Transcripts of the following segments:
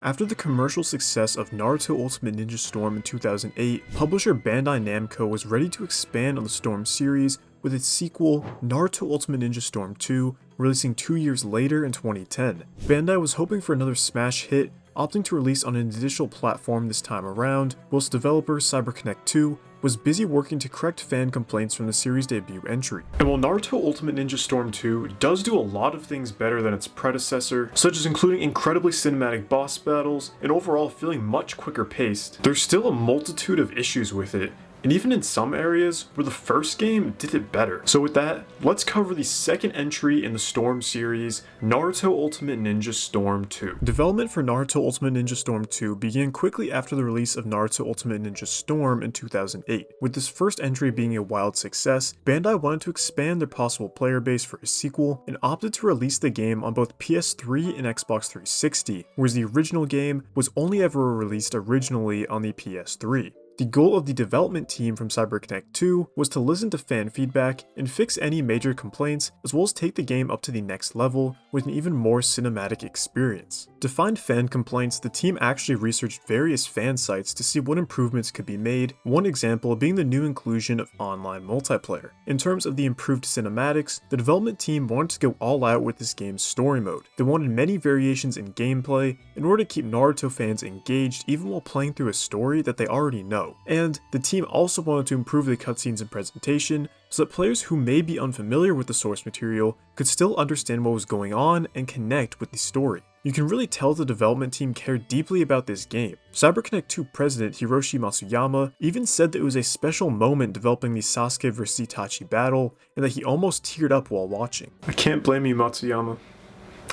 After the commercial success of Naruto Ultimate Ninja Storm in 2008, publisher Bandai Namco was ready to expand on the Storm series with its sequel, Naruto Ultimate Ninja Storm 2, releasing 2 years later in 2010. Bandai was hoping for another smash hit, opting to release on an additional platform this time around, whilst developer CyberConnect 2 was busy working to correct fan complaints from the series' debut entry. And while Naruto Ultimate Ninja Storm 2 does do a lot of things better than its predecessor, such as including incredibly cinematic boss battles and overall feeling much quicker paced, there's still a multitude of issues with it, and even in some areas where the first game did it better. So with that, let's cover the second entry in the Storm series, Naruto Ultimate Ninja Storm 2. Development for Naruto Ultimate Ninja Storm 2 began quickly after the release of Naruto Ultimate Ninja Storm in 2008. With this first entry being a wild success, Bandai wanted to expand their possible player base for a sequel and opted to release the game on both PS3 and Xbox 360, whereas the original game was only ever released originally on the PS3. The goal of the development team from CyberConnect 2 was to listen to fan feedback and fix any major complaints, as well as take the game up to the next level with an even more cinematic experience. To find fan complaints, the team actually researched various fan sites to see what improvements could be made, one example being the new inclusion of online multiplayer. In terms of the improved cinematics, the development team wanted to go all out with this game's story mode. They wanted many variations in gameplay in order to keep Naruto fans engaged even while playing through a story that they already know. And the team also wanted to improve the cutscenes and presentation so that players who may be unfamiliar with the source material could still understand what was going on and connect with the story. You can really tell the development team cared deeply about this game. CyberConnect 2 president Hiroshi Matsuyama even said that it was a special moment developing the Sasuke vs Itachi battle and that he almost teared up while watching. I can't blame you, Matsuyama.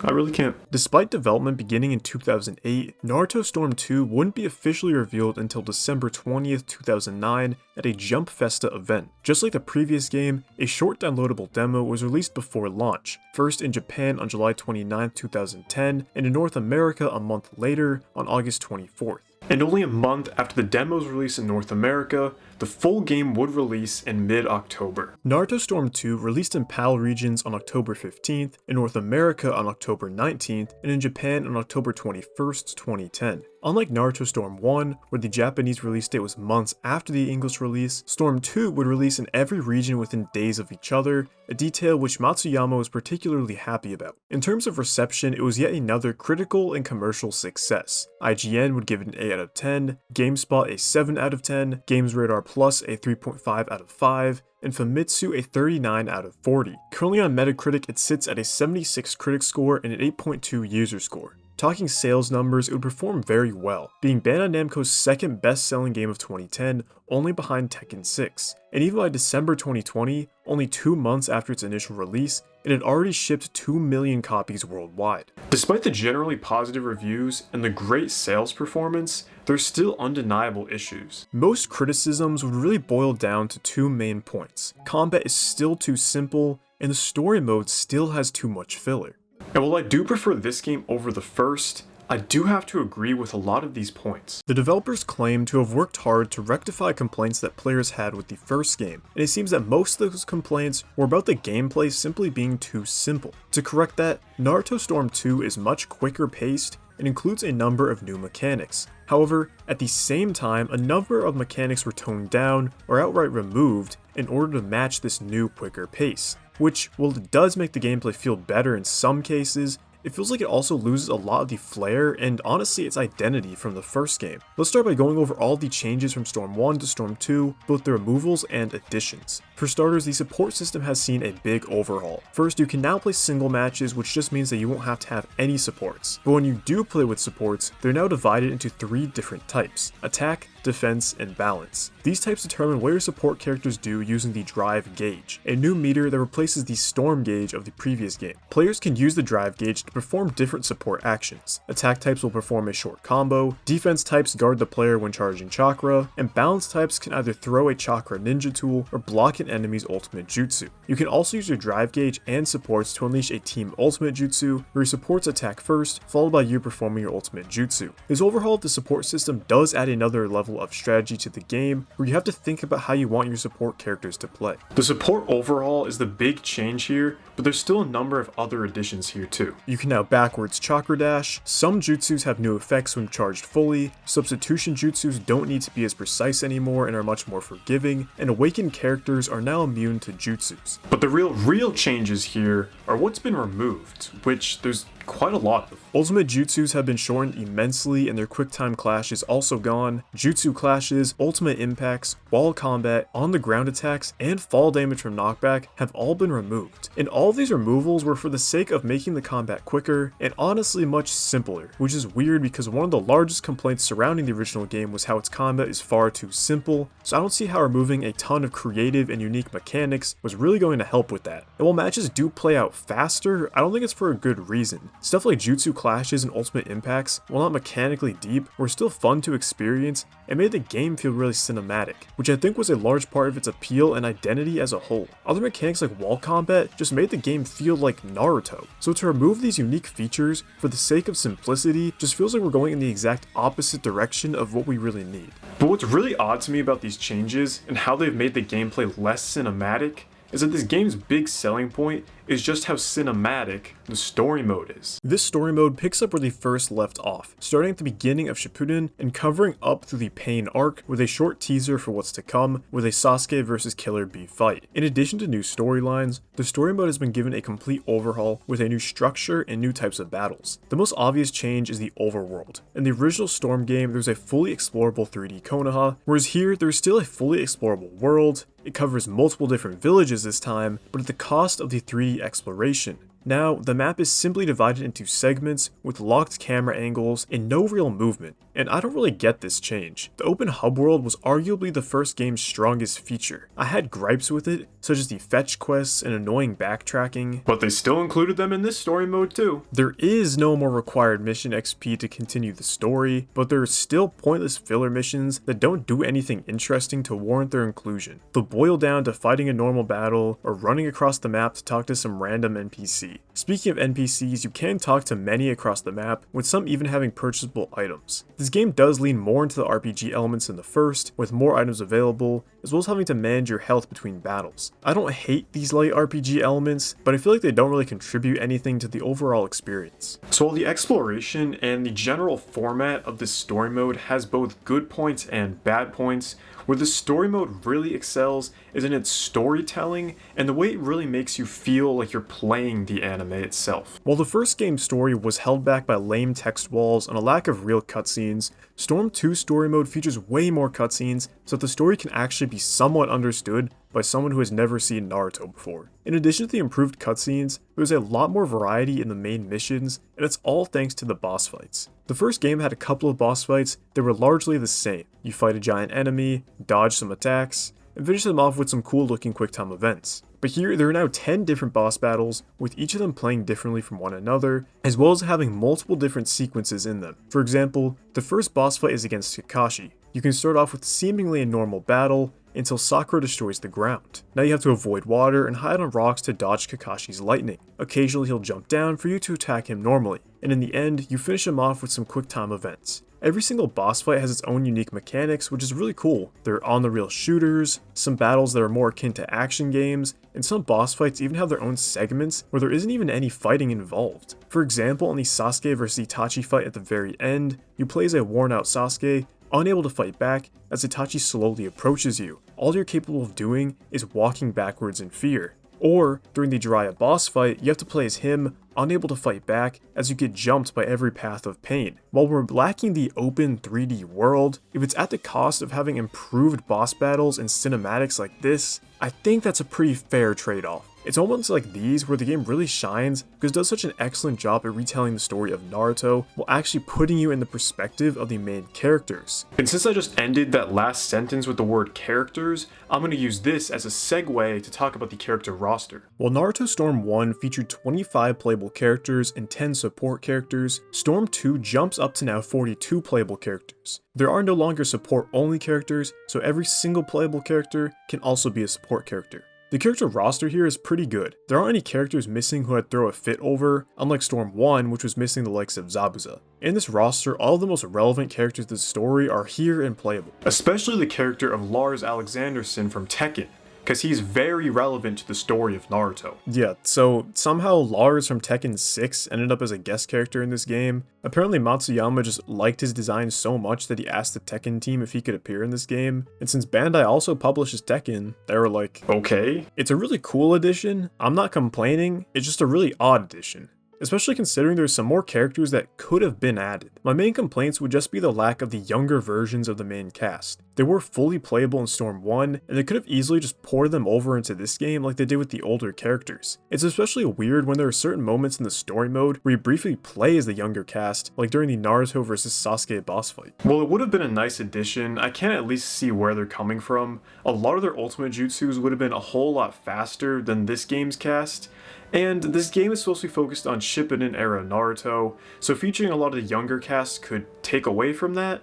I really can't. Despite development beginning in 2008, Naruto Storm 2 wouldn't be officially revealed until December 20th, 2009 at a Jump Festa event. Just like the previous game, a short downloadable demo was released before launch, first in Japan on July 29th, 2010, and in North America a month later on August 24th. And only a month after the demo's release in North America, the full game would release in mid-October. Naruto Storm 2 released in PAL regions on October 15th, in North America on October 19th, and in Japan on October 21st, 2010. Unlike Naruto Storm 1, where the Japanese release date was months after the English release, Storm 2 would release in every region within days of each other, a detail which Matsuyama was particularly happy about. In terms of reception, it was yet another critical and commercial success. IGN would give it an 8 out of 10, GameSpot a 7 out of 10, GamesRadar Plus a 3.5 out of 5, and Famitsu a 39 out of 40. Currently on Metacritic, it sits at a 76 critic score and an 8.2 user score. Talking sales numbers, it would perform very well, being Bandai Namco's second best-selling game of 2010, only behind Tekken 6. And even by December 2020, only 2 months after its initial release, it had already shipped 2 million copies worldwide. Despite the generally positive reviews and the great sales performance, there's still undeniable issues. Most criticisms would really boil down to 2 main points. Combat is still too simple, and the story mode still has too much filler. And while I do prefer this game over the first, I do have to agree with a lot of these points. The developers claim to have worked hard to rectify complaints that players had with the first game, and it seems that most of those complaints were about the gameplay simply being too simple. To correct that, Naruto Storm 2 is much quicker paced and includes a number of new mechanics. However, at the same time, a number of mechanics were toned down or outright removed in order to match this new quicker pace, which, while it does make the gameplay feel better in some cases, it feels like it also loses a lot of the flair and honestly its identity from the first game. Let's start by going over all the changes from Storm 1 to Storm 2, both the removals and additions. For starters, the support system has seen a big overhaul. First, you can now play single matches, which just means that you won't have to have any supports. But when you do play with supports, they're now divided into 3 different types: attack, defense, and balance. These types determine what your support characters do using the drive gauge, a new meter that replaces the storm gauge of the previous game. Players can use the drive gauge to perform different support actions. Attack types will perform a short combo, defense types guard the player when charging chakra, and balance types can either throw a chakra ninja tool or block an enemy's ultimate jutsu. You can also use your drive gauge and supports to unleash a team ultimate jutsu, where your supports attack first, followed by you performing your ultimate jutsu. This overhaul of the support system does add another level of strategy to the game, where you have to think about how you want your support characters to play. The support overhaul is the big change here, but there's still a number of other additions here too. You can now backwards chakra dash, some jutsus have new effects when charged fully, substitution jutsus don't need to be as precise anymore and are much more forgiving, and awakened characters are now immune to jutsus. But the real changes here are what's been removed, which there's quite a lot of. Ultimate jutsus have been shortened immensely and their quick time clash is also gone. Jutsu clashes, ultimate impacts, wall combat, on the ground attacks, and fall damage from knockback have all been removed. And all of these removals were for the sake of making the combat quicker and honestly much simpler, which is weird because one of the largest complaints surrounding the original game was how its combat is far too simple, so I don't see how removing a ton of creative and unique mechanics was really going to help with that. And while matches do play out faster, I don't think it's for a good reason. Stuff like jutsu clashes and ultimate impacts, while not mechanically deep, were still fun to experience and made the game feel really cinematic, which I think was a large part of its appeal and identity as a whole. Other mechanics like wall combat just made the game feel like Naruto. So to remove these unique features for the sake of simplicity just feels like we're going in the exact opposite direction of what we really need. But what's really odd to me about these changes and how they've made the gameplay less cinematic is that this game's big selling point is just how cinematic the story mode is. This story mode picks up where they first left off, starting at the beginning of Shippuden and covering up through the Pain arc with a short teaser for what's to come with a Sasuke vs Killer Bee fight. In addition to new storylines, the story mode has been given a complete overhaul with a new structure and new types of battles. The most obvious change is the overworld. In the original Storm game, there's a fully explorable 3D Konoha, whereas here there's still a fully explorable world. It covers multiple different villages this time, but at the cost of the 3D exploration. Now, the map is simply divided into segments with locked camera angles and no real movement, and I don't really get this change. The open hub world was arguably the first game's strongest feature. I had gripes with it, such as the fetch quests and annoying backtracking, but they still included them in this story mode too. There is no more required mission XP to continue the story, but there are still pointless filler missions that don't do anything interesting to warrant their inclusion. They'll boil down to fighting a normal battle or running across the map to talk to some random NPC. Speaking of NPCs, you can talk to many across the map, with some even having purchasable items. This game does lean more into the RPG elements than the first, with more items available, as well as having to manage your health between battles. I don't hate these light RPG elements, but I feel like they don't really contribute anything to the overall experience. So while the exploration and the general format of this story mode has both good points and bad points, where the story mode really excels is in its storytelling and the way it really makes you feel like you're playing the anime itself. While the first game's story was held back by lame text walls and a lack of real cutscenes, Storm 2's story mode features way more cutscenes so that the story can actually be somewhat understood by someone who has never seen Naruto before. In addition to the improved cutscenes, there's a lot more variety in the main missions, and it's all thanks to the boss fights. The first game had a couple of boss fights that were largely the same. You fight a giant enemy, dodge some attacks, and finish them off with some cool looking quick time events. But here, there are now 10 different boss battles, with each of them playing differently from one another, as well as having multiple different sequences in them. For example, the first boss fight is against Kakashi. You can start off with seemingly a normal battle, until Sakura destroys the ground. Now you have to avoid water and hide on rocks to dodge Kakashi's lightning. Occasionally he'll jump down for you to attack him normally, and in the end, you finish him off with some quick time events. Every single boss fight has its own unique mechanics, which is really cool. There are on-the-real shooters, some battles that are more akin to action games, and some boss fights even have their own segments where there isn't even any fighting involved. For example, on the Sasuke vs Itachi fight at the very end, you play as a worn-out Sasuke, unable to fight back as Itachi slowly approaches you. All you're capable of doing is walking backwards in fear. Or, during the Jiraiya boss fight, you have to play as him, unable to fight back as you get jumped by every path of pain. While we're lacking the open 3D world, if it's at the cost of having improved boss battles and cinematics like this, I think that's a pretty fair trade-off. It's moments like these where the game really shines because it does such an excellent job at retelling the story of Naruto while actually putting you in the perspective of the main characters. And since I just ended that last sentence with the word characters, I'm going to use this as a segue to talk about the character roster. While Naruto Storm 1 featured 25 playable characters and 10 support characters, Storm 2 jumps up to now 42 playable characters. There are no longer support-only characters, so every single playable character can also be a support character. The character roster here is pretty good. There aren't any characters missing who I'd throw a fit over, unlike Storm 1, which was missing the likes of Zabuza. In this roster, all of the most relevant characters to the story are here and playable, especially the character of Lars Alexanderson from Tekken. because he's very relevant to the story of Naruto. Yeah, so somehow Lars from Tekken 6 ended up as a guest character in this game. Apparently Matsuyama just liked his design so much that he asked the Tekken team if he could appear in this game, and since Bandai also publishes Tekken, they were like, okay. It's a really cool addition, I'm not complaining, it's just a really odd addition, especially considering there's some more characters that could have been added. My main complaints would just be the lack of the younger versions of the main cast. They were fully playable in Storm 1, and they could have easily just poured them over into this game like they did with the older characters. It's especially weird when there are certain moments in the story mode where you briefly play as the younger cast, like during the Naruto vs Sasuke boss fight. Well, it would have been a nice addition, I can at least see where they're coming from. A lot of their ultimate jutsus would have been a whole lot faster than this game's cast, and this game is supposed to be focused on Shippuden era Naruto, so featuring a lot of the younger cast could take away from that,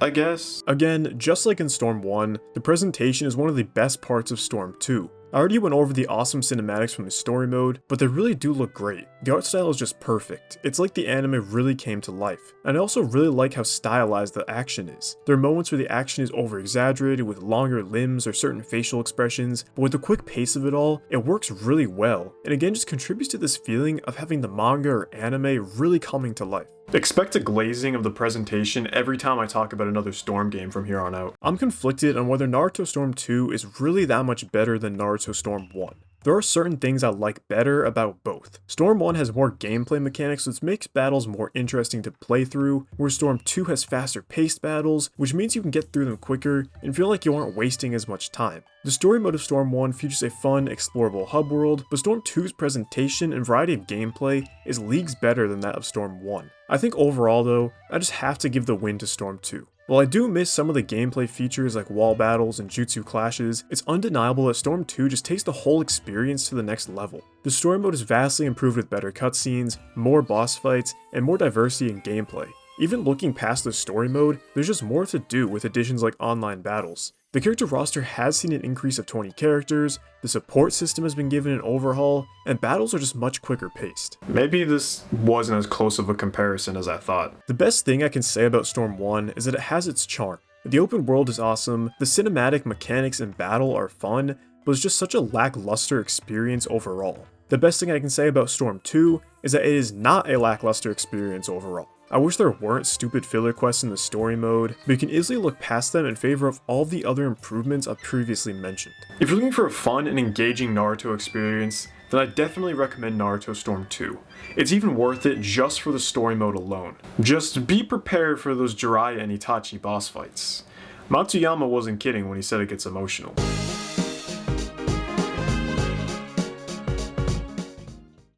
I guess. Again, just like in Storm 1, the presentation is one of the best parts of Storm 2. I already went over the awesome cinematics from the story mode, but they really do look great. The art style is just perfect. It's like the anime really came to life. And I also really like how stylized the action is. There are moments where the action is over-exaggerated with longer limbs or certain facial expressions, but with the quick pace of it all, it works really well, and again just contributes to this feeling of having the manga or anime really coming to life. Expect a glazing of the presentation every time I talk about another Storm game from here on out. I'm conflicted on whether Naruto Storm 2 is really that much better than Naruto Storm 1. There are certain things I like better about both. Storm 1 has more gameplay mechanics which makes battles more interesting to play through, where Storm 2 has faster paced battles, which means you can get through them quicker and feel like you aren't wasting as much time. The story mode of Storm 1 features a fun, explorable hub world, but Storm 2's presentation and variety of gameplay is leagues better than that of Storm 1. I think overall though, I just have to give the win to Storm 2. While I do miss some of the gameplay features like wall battles and jutsu clashes, it's undeniable that Storm 2 just takes the whole experience to the next level. The story mode is vastly improved with better cutscenes, more boss fights, and more diversity in gameplay. Even looking past the story mode, there's just more to do with additions like online battles. The character roster has seen an increase of 20 characters, the support system has been given an overhaul, and battles are just much quicker paced. Maybe this wasn't as close of a comparison as I thought. The best thing I can say about Storm 1 is that it has its charm. The open world is awesome, the cinematic mechanics in battle are fun, but it's just such a lackluster experience overall. The best thing I can say about Storm 2 is that it is not a lackluster experience overall. I wish there weren't stupid filler quests in the story mode, but you can easily look past them in favor of all the other improvements I've previously mentioned. If you're looking for a fun and engaging Naruto experience, then I definitely recommend Naruto Storm 2. It's even worth it just for the story mode alone. Just be prepared for those Jiraiya and Itachi boss fights. Matsuyama wasn't kidding when he said it gets emotional.